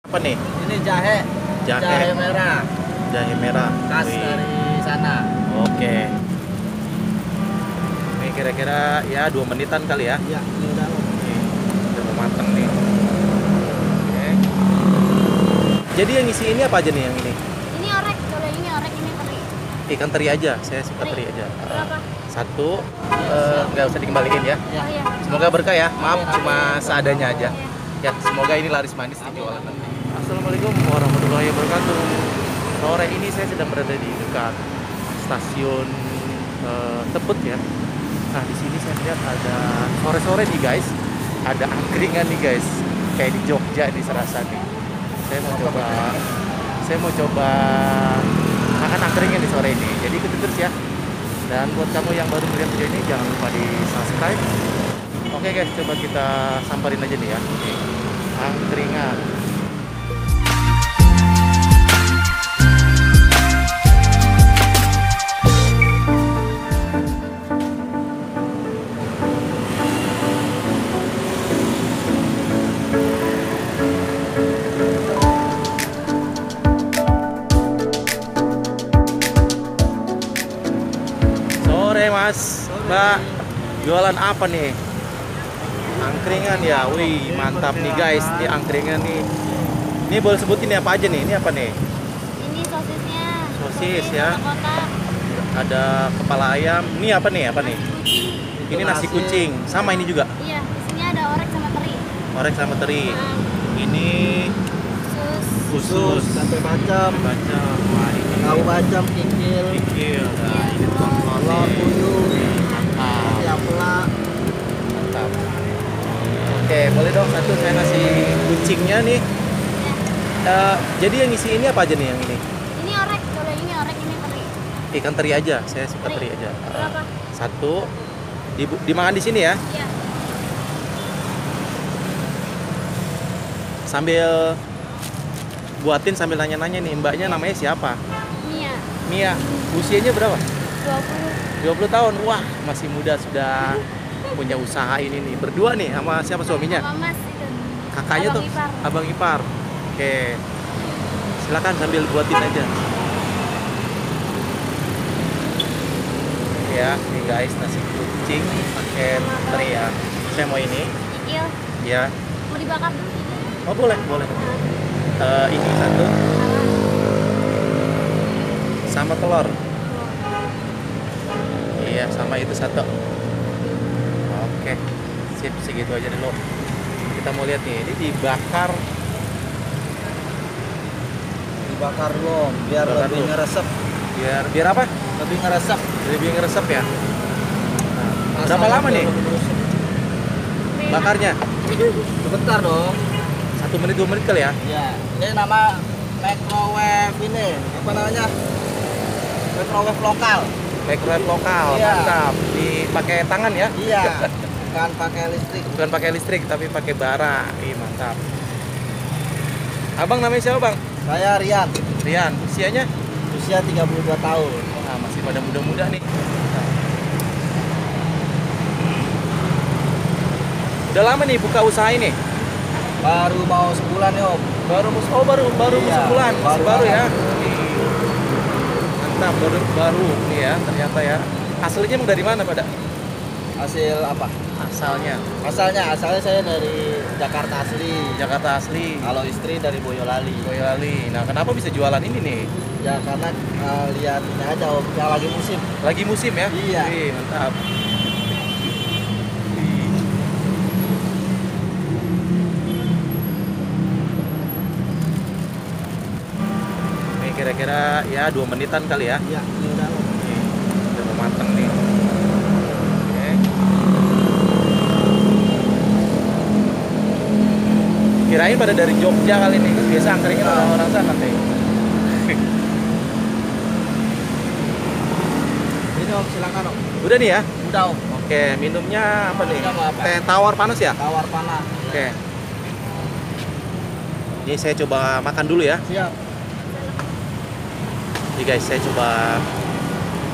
Apa nih? Ini jahe. Jahe. Jahe merah. Jahe merah. Khas Wih. dari sana. Oke. Ini kira-kira ya 2 menitan kali ya. Iya, ini udah. Nih, udah mau mateng nih. Oke. Jadi yang isi ini apa aja nih yang ini? Ini orek, kalau ini orek, ini teri. Ikan teri aja, saya suka teri aja. Berapa? Satu, nggak usah dikembaliin ya. Oh iya. Semoga berkah ya. Maaf, cuma seadanya aja. Iya. Ya, semoga ini laris manis di jualan nanti. Assalamualaikum warahmatullahi wabarakatuh. Sore ini saya sedang berada di dekat stasiun Tebet ya. Nah, di sini saya lihat ada sore-sore nih guys, ada angkringan nih guys, kayak di Jogja di Serasa nih. Saya mau coba makan angkringan di sore ini. Jadi ikuti terus ya. Dan buat kamu yang baru melihat video ini, jangan lupa di subscribe. Oke guys, coba kita samperin aja nih ya. Angkringan. Sore mas, mbak, jualan apa nih? Angkringan ya, wih mantap nih guys, ini angkringan nih. Ini boleh sebutin apa aja nih? Ini apa nih? Ini sosisnya. Sosis ya. Kotak. Ada kepala ayam. Ini apa nih? Apa nih? Kucing. Ini nasi kucing. Sama ini juga. Iya, di sini ada orek sama teri. Orek sama teri. Nah, Ini sus. khusus. Sampai bacem. Baca. Wah ini Tahu bacem, kikil. pikir. Nah, Iya, ini telur. Telur puyuh. Mantap. Yapla. Mantap. Oke, boleh dong satu saya nasi kucingnya nih. Jadi yang isi ini apa aja nih yang ini? Ini orek, kalau ini orek, ini teri. Ikan teri aja, saya suka teri aja. Berapa? Satu, dimakan di sini ya. Iya. Sambil buatin sambil nanya-nanya nih, mbaknya namanya siapa? Mia. Mia, usianya berapa? 20. 20 tahun, wah masih muda sudah punya usaha ini nih. Berdua nih sama siapa suaminya? Sama mas itu. Kakaknya Abang tuh? ipar. Abang ipar. Oke, silakan sambil buatin aja. Ya, nih guys, nasi kucing pakai teri ya. Saya mau ini, Kikil. ya. Mau dibakar dulu? Oh boleh, boleh. Ini satu, sama telur. Iya, sama itu satu. Oke, sip, segitu aja dulu. Kita mau lihat nih, ini dibakar. Dibakar dulu, biar Bakar lebih dulu. ngeresep. Biar apa? Lebih ngeresep. Lebih ngeresep ya. Nah, berapa Rasanya lama nih lebih ngeresep. bakarnya? Sebentar dong. 1 menit 2 menit kali ya? Ya, ini nama microwave ini. Apa namanya? Microwave lokal. Microwave lokal, Iya. mantap. Dipakai tangan ya? Iya. Bukan pakai listrik. Bukan pakai listrik tapi pakai bara. Ih, mantap. Abang namanya siapa, Bang? Saya Rian. Rian. Usianya? Usia 32 tahun. Nah, masih pada muda-muda nih. Nah. Udah lama nih buka usaha ini? Baru mau sebulan ya, Om. Baru Iya, sebulan, masih baru ya. banget. Nih. Mantap, baru nih ya ternyata ya. Aslinya emang dari mana, Pada? Hasil apa? Asalnya Asalnya saya dari Jakarta asli. Jakarta asli. Kalau istri dari Boyolali. Boyolali. Nah, kenapa bisa jualan ini nih? Ya karena lihat ini aja, Om, yang lagi musim. Lagi musim ya? Iya. Wih, mantap. Ini kira-kira ya 2 menitan kali ya. Iya, ini udah, Om. Nih, udah mau mateng nih. Oke. Kirain pada dari Jogja kali ini. Biasa angkringan orang-orang sana teh. Ini, Om, silakan, Om. Udah nih ya? Udah, Om. Oke, minumnya apa nih? Minumnya mau apa? Teh tawar panas ya? Tawar panas. Oke. Ini saya coba makan dulu ya. Siap. Nih guys, saya coba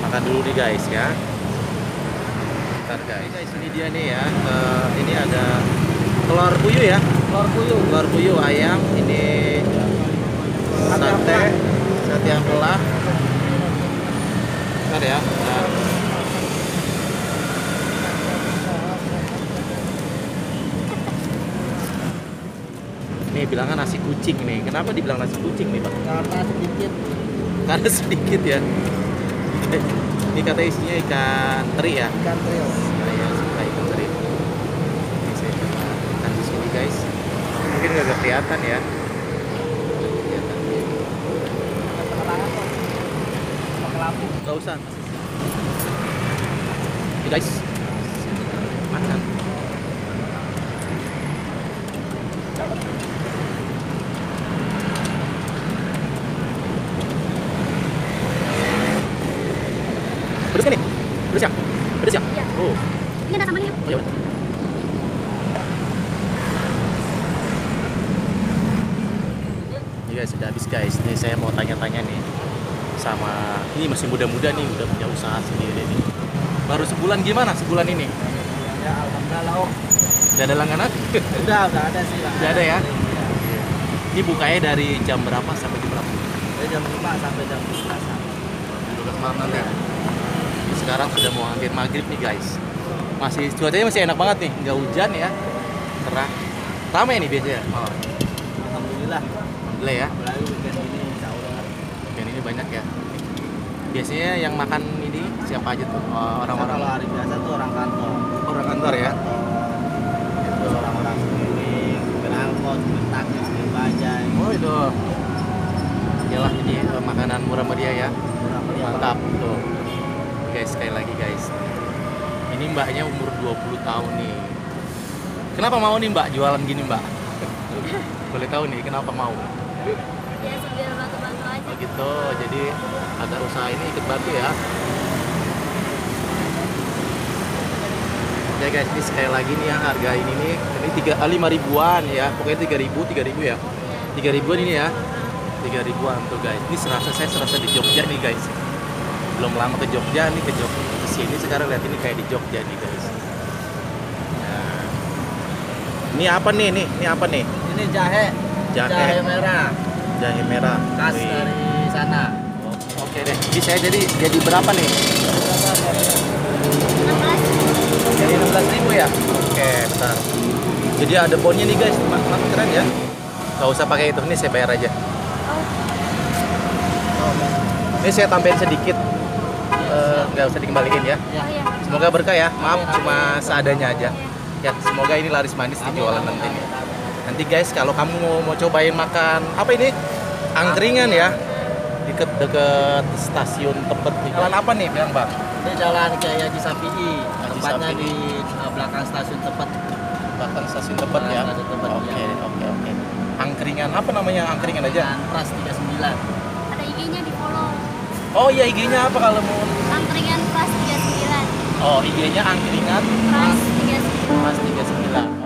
makan dulu nih guys ya. Bentar guys, ini dia nih ya. Ini ada telur puyuh ya. Telur puyuh. Telur puyuh ayam. Ini ya. Nah. Nih bilangnya nasi kucing nih. Kenapa dibilang nasi kucing nih, Bang? Karena sedikit. Karena sedikit ya. Ini kata isinya ikan teri ya. Ikan trio. Saya suka ikan teri. Ini saya coba ikan di sini guys. Mungkin nggak kelihatan ya. Kelihatan. Penerangan kok. Pakai lampu. Nggak usah. Ini guys. Makan. Pedes kan nih? Pedes ya? Pedes ya? Iya. Oh, Ini ada sambalnya. oh ya udah. Ini guys, sudah habis guys. Nih saya mau tanya-tanya nih sama ini masih muda-muda nih, udah punya usaha sendiri nih. Baru sebulan gimana sebulan ini? Ya alhamdulillah oh. Udah ada langganan? Udah ada sih lah. Udah ada ya? Ini bukanya dari jam berapa sampai jam berapa? Dari jam 5 sampai jam 11. 12 malam nanti. Sekarang sudah mau hampir maghrib nih guys. Masih cuacanya masih enak banget nih, nggak hujan ya, cerah. Ramai nih biasanya. Oh, Alhamdulillah. alhamdulillah ya. Apalagi weekend ini insya Allah. Dan ini banyak ya. Biasanya yang makan ini siapa aja tuh? Oh, Kalau orang-orang hari biasa tuh orang kantor. orang kantor ya. Terus orang-orang keliling, supir angkot, supir taksi, supir bajai. Oh itu. Yalah ini makanan murah meriah ya. Mantap tuh. Guys, sekali lagi guys. Ini mbaknya umur 20 tahun nih. Kenapa mau nih mbak jualan gini mbak? Boleh tahu nih kenapa mau? Ya biar bantu-bantu aja. Oh gitu, jadi agar usaha ini ikut bantu ya. Ya guys, ini sekali lagi nih ya harga ini nih, ini 5 ribuan ya, pokoknya 3.000 ya, 3 ribuan ini ya, 3 ribuan tuh guys. Ini saya serasa di Jogja nih guys. Belum lama ke Jogja, nih ke sini sekarang lihat ini kayak di Jogja nih guys. Nah, ini apa nih? Ini apa nih? Ini jahe. Jahe. merah. Jahe merah. Khas Wih. dari sana. Oke deh, jadi saya jadi berapa nih? 16. Jadi 16.000 ya? Oke, bentar. Jadi ada ponnya nih guys, makin keren ya. Gak usah pakai itu, ini saya bayar aja. Ini saya tambahin sedikit, nggak usah dikembaliin ya. Oh iya. Semoga berkah ya, maaf cuma seadanya aja. Ya, semoga ini laris manis di jualan nanti nih. Nanti guys, kalau kamu mau cobain makan, apa ini? Angkringan ya. Deket stasiun Tebet nih. Jalan apa nih, bilang bang? Ini jalan kayak Haji Sapii. Haji Tempatnya Sapii. di belakang stasiun Tebet. Belakang stasiun Tebet ya. Belakang stasiun Tebet, Oke, ya. oke. Angkringan, apa namanya angkringan aja? Dan Pras 39. Ada IG-nya di follow. Oh iya, IG-nya apa kalau mau? Angkringan Pras 39. Oh, IG-nya angkringan Pras 39. Mas 39.